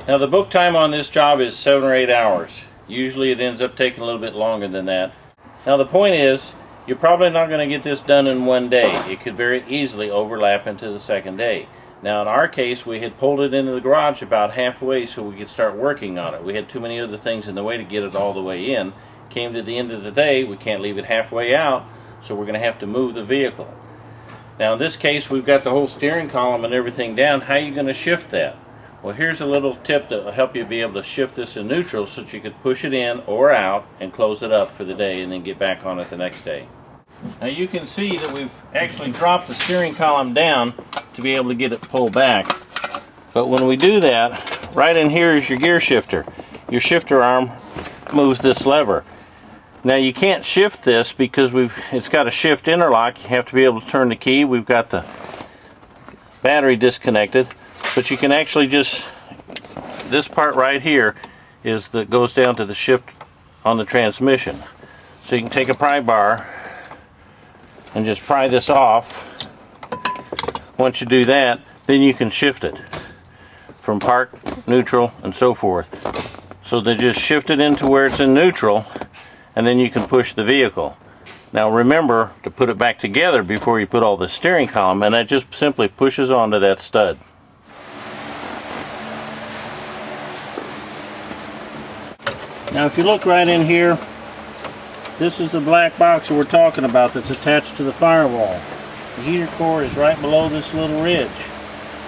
Now the book time on this job is 7 or 8 hours. Usually it ends up taking a little bit longer than that. Now the point is, you're probably not going to get this done in one day. It could very easily overlap into the second day. Now in our case, we had pulled it into the garage about halfway so we could start working on it. We had too many other things in the way to get it all the way in. Came to the end of the day, we can't leave it halfway out, so we're going to have to move the vehicle. Now in this case, we've got the whole steering column and everything down. How are you going to shift that? Well, here's a little tip that will help you be able to shift this in neutral so that you could push it in or out and close it up for the day and then get back on it the next day. Now you can see that we've actually dropped the steering column down to be able to get it pulled back. But when we do that, right in here is your gear shifter. Your shifter arm moves this lever. Now you can't shift this because it's got a shift interlock. You have to be able to turn the key. We've got the battery disconnected. But you can actually just, this part right here is that goes down to the shift on the transmission. So you can take a pry bar and just pry this off. Once you do that, then you can shift it from park, neutral, and so forth. So they just shift it into where it's in neutral, and then you can push the vehicle. Now remember to put it back together before you put all the steering column, and that just simply pushes onto that stud. Now if you look right in here, this is the black box that we're talking about that's attached to the firewall. The heater core is right below this little ridge.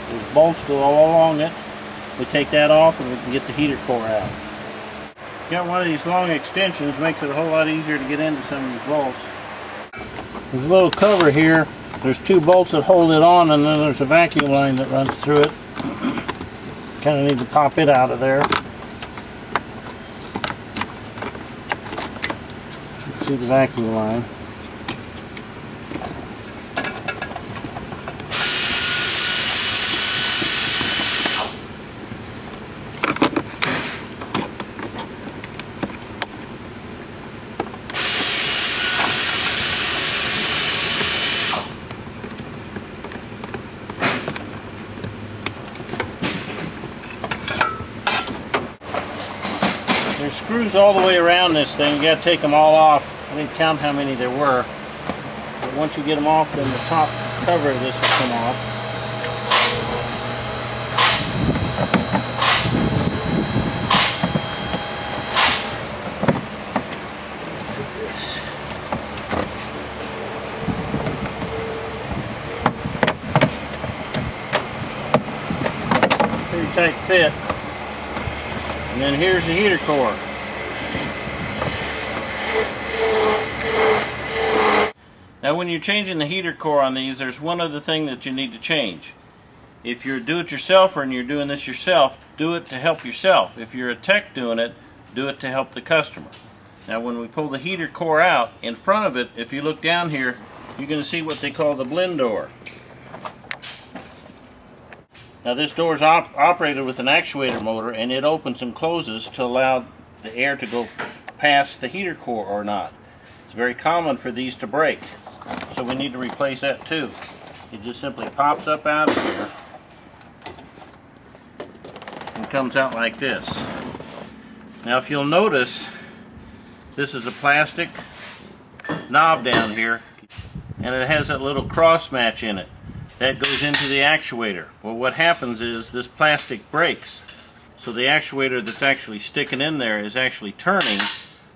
There's bolts go all along it. We take that off and we can get the heater core out. Got one of these long extensions, makes it a whole lot easier to get into some of these bolts. There's a little cover here. There's 2 bolts that hold it on, and then there's a vacuum line that runs through it. Kind of need to pop it out of there. See the vacuum line. There's screws all the way around this thing. You got to take them all off. I didn't count how many there were, but once you get them off, then the top cover of this will come off. Pretty tight fit. And then here's the heater core. Now when you're changing the heater core on these, there's one other thing that you need to change. If you're a do-it-yourselfer and you're doing this yourself, do it to help yourself. If you're a tech doing it, do it to help the customer. Now when we pull the heater core out, in front of it, if you look down here, you're going to see what they call the blend door. Now this door is operated with an actuator motor, and it opens and closes to allow the air to go past the heater core or not. It's very common for these to break, so we need to replace that too. It just simply pops up out of here and comes out like this. Now if you'll notice, this is a plastic knob down here, and it has that little cross match in it. That goes into the actuator. Well, what happens is this plastic breaks. So the actuator that's actually sticking in there is actually turning,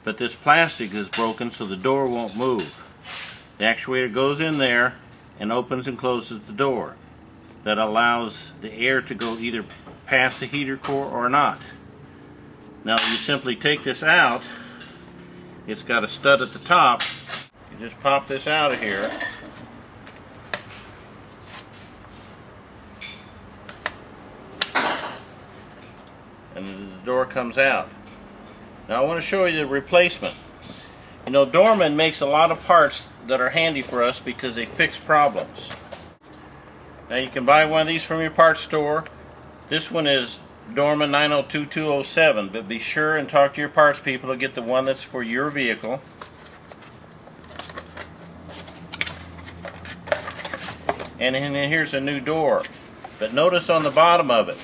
but this plastic is broken so the door won't move. The actuator goes in there and opens and closes the door. That allows the air to go either past the heater core or not. Now you simply take this out. It's got a stud at the top. You just pop this out of here. And the door comes out. Now I want to show you the replacement. You know, Dorman makes a lot of parts that are handy for us because they fix problems. Now you can buy one of these from your parts store. This one is Dorman 902207, but be sure and talk to your parts people to get the one that's for your vehicle. And then here's a new door. But notice on the bottom of it,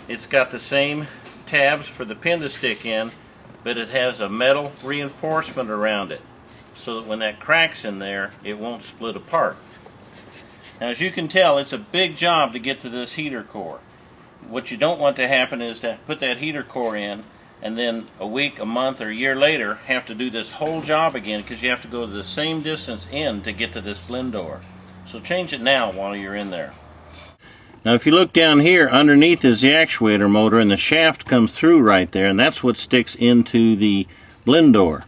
It's got the same tabs for the pin to stick in, but it has a metal reinforcement around it so that when that cracks in there, it won't split apart. Now, as you can tell, it's a big job to get to this heater core. What you don't want to happen is to put that heater core in and then a week, a month, or a year later have to do this whole job again because you have to go the same distance in to get to this blend door. So change it now while you're in there. Now if you look down here, underneath is the actuator motor, and the shaft comes through right there, and that's what sticks into the blend door.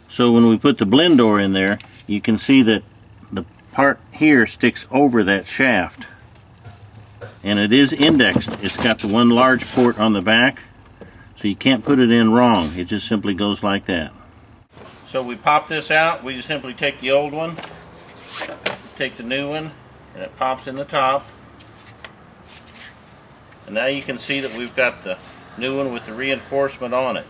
So when we put the blend door in there, you can see that the part here sticks over that shaft. And it is indexed. It's got the one large port on the back, so you can't put it in wrong. It just simply goes like that. So we pop this out. We just simply take the old one, take the new one, and it pops in the top. And now you can see that we've got the new one with the reinforcement on it.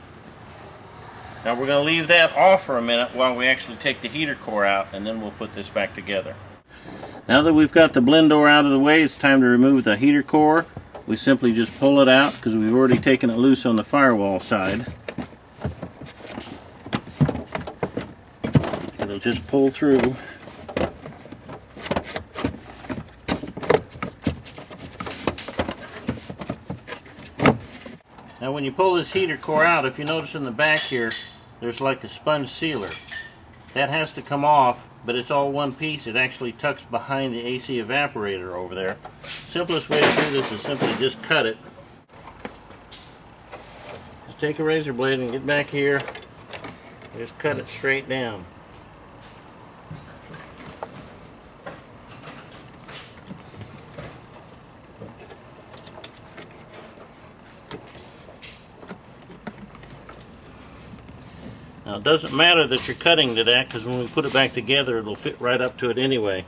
Now we're going to leave that off for a minute while we actually take the heater core out, and then we'll put this back together. Now that we've got the blend door out of the way, it's time to remove the heater core. We simply just pull it out because we've already taken it loose on the firewall side. It'll just pull through. Now when you pull this heater core out, if you notice in the back here, there's like a sponge sealer. That has to come off, but it's all one piece. It actually tucks behind the AC evaporator over there. Simplest way to do this is simply just cut it. Just take a razor blade and get back here. Just cut it straight down. Now it doesn't matter that you're cutting to that, because when we put it back together it'll fit right up to it anyway.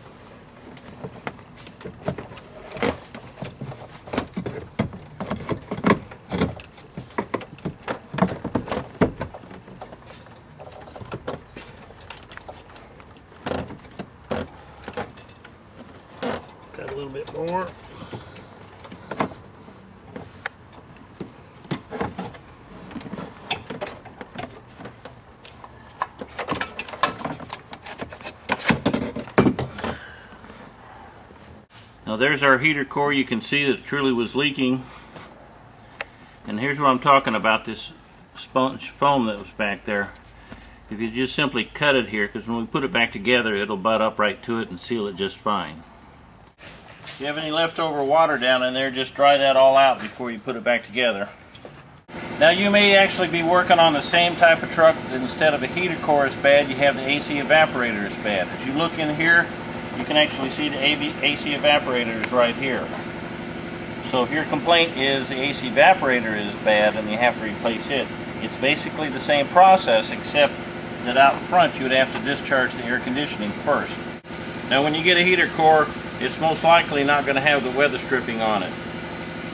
Got a little bit more. Now there's our heater core. You can see that it truly was leaking. And here's what I'm talking about, this sponge foam that was back there. If you just simply cut it here, because when we put it back together it'll butt up right to it and seal it just fine. If you have any leftover water down in there, just dry that all out before you put it back together. Now you may actually be working on the same type of truck that instead of a heater core is bad, you have the AC evaporator is bad. As you look in here, you can actually see the AC evaporator is right here. So if your complaint is the AC evaporator is bad and you have to replace it, it's basically the same process, except that out front you would have to discharge the air conditioning first. Now when you get a heater core, it's most likely not going to have the weather stripping on it.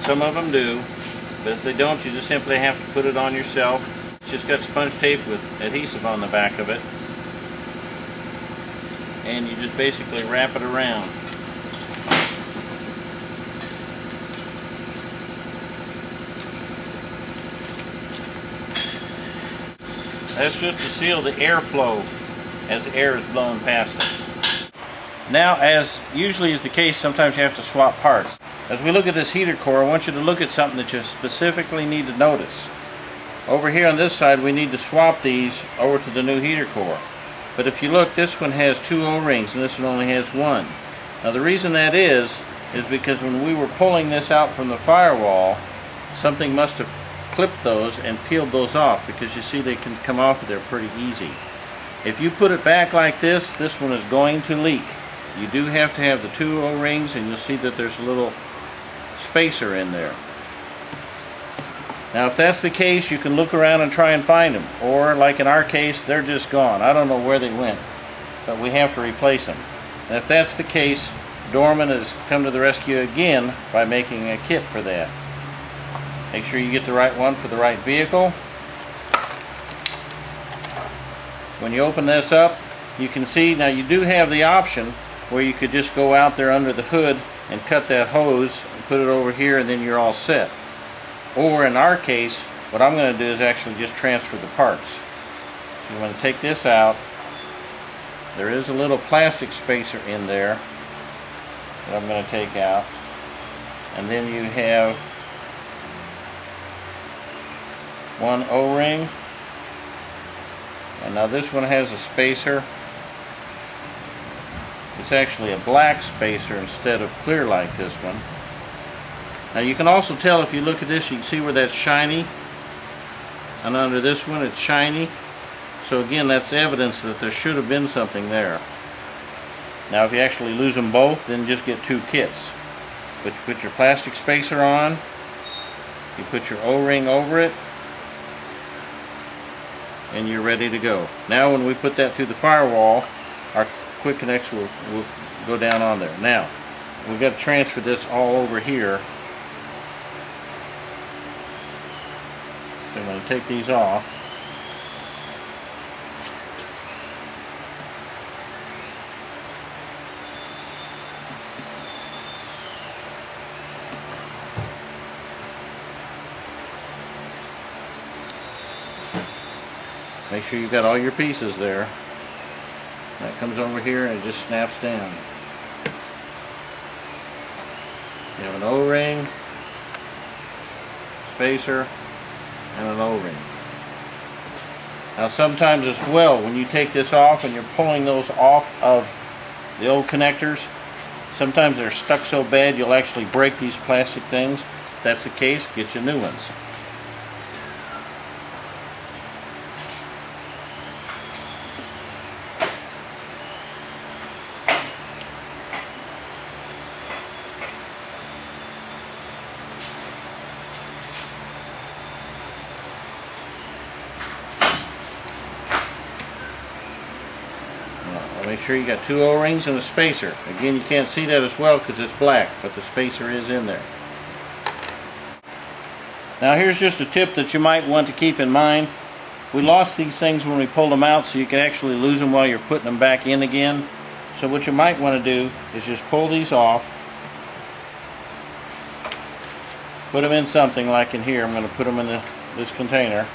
Some of them do, but if they don't, you just simply have to put it on yourself. It's just got sponge tape with adhesive on the back of it. And you just basically wrap it around. That's just to seal the airflow as the air is blowing past it. Now, as usually is the case, sometimes you have to swap parts. As we look at this heater core, I want you to look at something that you specifically need to notice. Over here on this side, we need to swap these over to the new heater core. But if you look, this one has 2 O-rings and this one only has 1. Now the reason that is because when we were pulling this out from the firewall, something must have clipped those and peeled those off, because you see they can come off of there pretty easy. If you put it back like this one is going to leak. You do have to have the 2 O-rings, and you'll see that there's a little spacer in there. Now if that's the case, you can look around and try and find them, or like in our case, they're just gone. I don't know where they went, but we have to replace them. And if that's the case, Dorman has come to the rescue again by making a kit for that. Make sure you get the right one for the right vehicle. When you open this up, you can see now you do have the option where you could just go out there under the hood and cut that hose and put it over here, and then you're all set. Or in our case, what I'm going to do is actually just transfer the parts. So you want to take this out. There is a little plastic spacer in there that I'm going to take out. And then you have one O-ring. And now this one has a spacer. It's actually a black spacer instead of clear like this one. Now you can also tell, if you look at this, you can see where that's shiny. And under this one it's shiny. So again, that's evidence that there should have been something there. Now if you actually lose them both, then just get two kits. But you put your plastic spacer on, you put your O-ring over it, and you're ready to go. Now when we put that through the firewall, our quick connects will go down on there. Now, we've got to transfer this all over here. So I'm going to take these off. Make sure you've got all your pieces there. That comes over here and it just snaps down. You have an O-ring, spacer, and an O-ring. Now sometimes as well, when you take this off and you're pulling those off of the old connectors, sometimes they're stuck so bad you'll actually break these plastic things. If that's the case, get you new ones. Make sure you got two O-rings and a spacer. Again, you can't see that as well because it's black, but the spacer is in there. Now here's just a tip that you might want to keep in mind. We lost these things when we pulled them out, so you can actually lose them while you're putting them back in again. So what you might want to do is just pull these off, put them in something like in here. I'm going to put them in this container.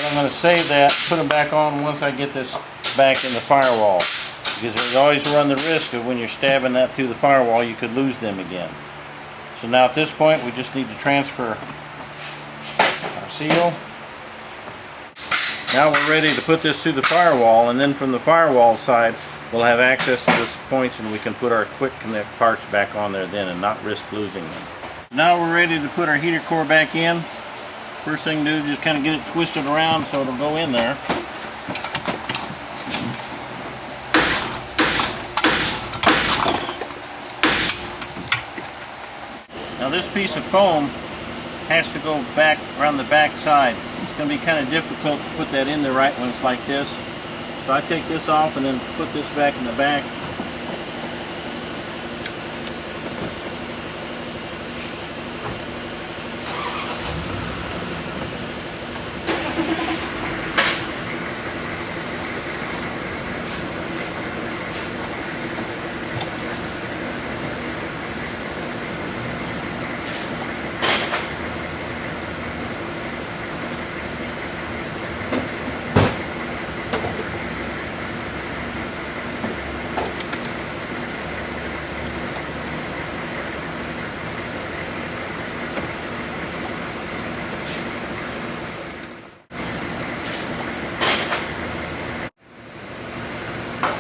I'm going to save that, put them back on once I get this back in the firewall, because you always run the risk of when you're stabbing that through the firewall, you could lose them again. So now at this point, we just need to transfer our seal. Now we're ready to put this through the firewall, and then from the firewall side, we'll have access to this points, and we can put our quick connect parts back on there then and not risk losing them. Now we're ready to put our heater core back in. First thing to do is just kind of get it twisted around so it'll go in there. Now this piece of foam has to go back around the back side. It's going to be kind of difficult to put that in there right when it's like this. So I take this off and then put this back in the back.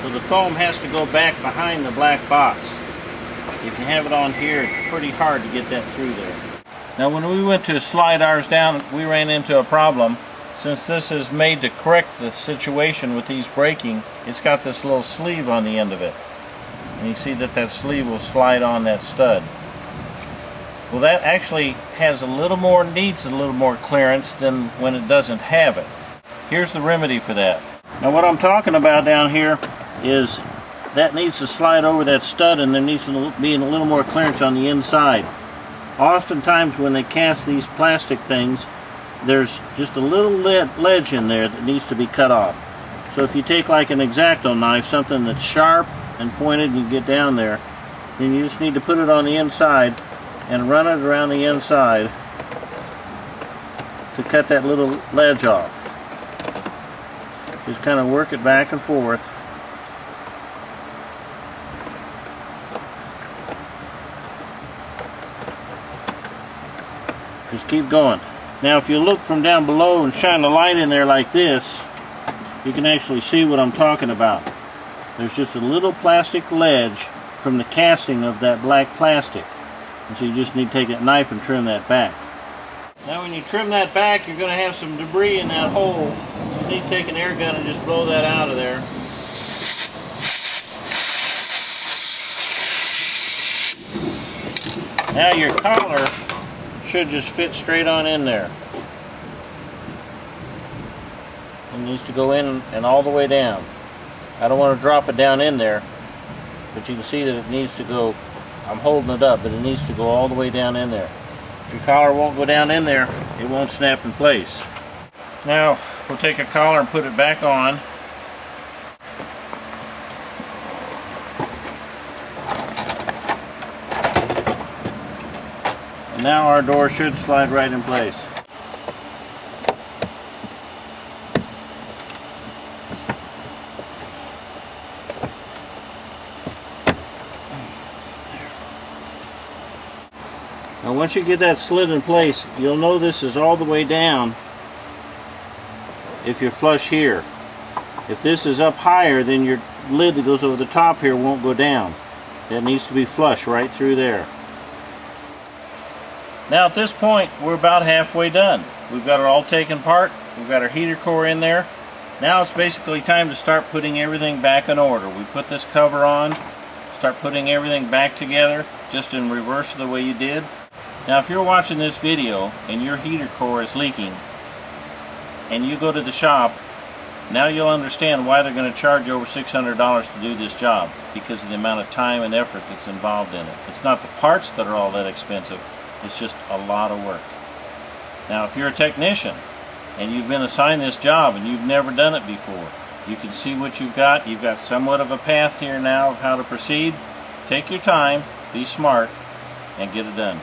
So the foam has to go back behind the black box. If you have it on here, it's pretty hard to get that through there. Now when we went to slide ours down, we ran into a problem. Since this is made to correct the situation with these braking, it's got this little sleeve on the end of it. And you see that that sleeve will slide on that stud. Well, that actually has needs a little more clearance than when it doesn't have it. Here's the remedy for that. Now what I'm talking about down here is that needs to slide over that stud, and there needs to be a little more clearance on the inside. Oftentimes when they cast these plastic things, there's just a little ledge in there that needs to be cut off. So if you take like an X-Acto knife, something that's sharp and pointed, and you get down there, then you just need to put it on the inside and run it around the inside to cut that little ledge off. Just kind of work it back and forth. Just keep going. Now if you look from down below and shine the light in there like this, you can actually see what I'm talking about. There's just a little plastic ledge from the casting of that black plastic. And so you just need to take that knife and trim that back. Now when you trim that back, you're going to have some debris in that hole. You need to take an air gun and just blow that out of there. Now your collar should just fit straight on in there. It needs to go in and all the way down. I don't want to drop it down in there, but you can see that it needs to go, I'm holding it up, but it needs to go all the way down in there. If your collar won't go down in there, it won't snap in place. Now we'll take a collar and put it back on. And now our door should slide right in place. Now once you get that slid in place, you'll know this is all the way down if you're flush here. If this is up higher, then your lid that goes over the top here won't go down. That needs to be flush right through there. Now at this point, we're about halfway done. We've got it all taken apart. We've got our heater core in there. Now it's basically time to start putting everything back in order. We put this cover on, start putting everything back together, just in reverse of the way you did. Now if you're watching this video and your heater core is leaking and you go to the shop, now you'll understand why they're going to charge you over $600 to do this job, because of the amount of time and effort that's involved in it. It's not the parts that are all that expensive, it's just a lot of work. Now if you're a technician and you've been assigned this job and you've never done it before, you can see what you've got. You've got somewhat of a path here now of how to proceed. Take your time, be smart, and get it done.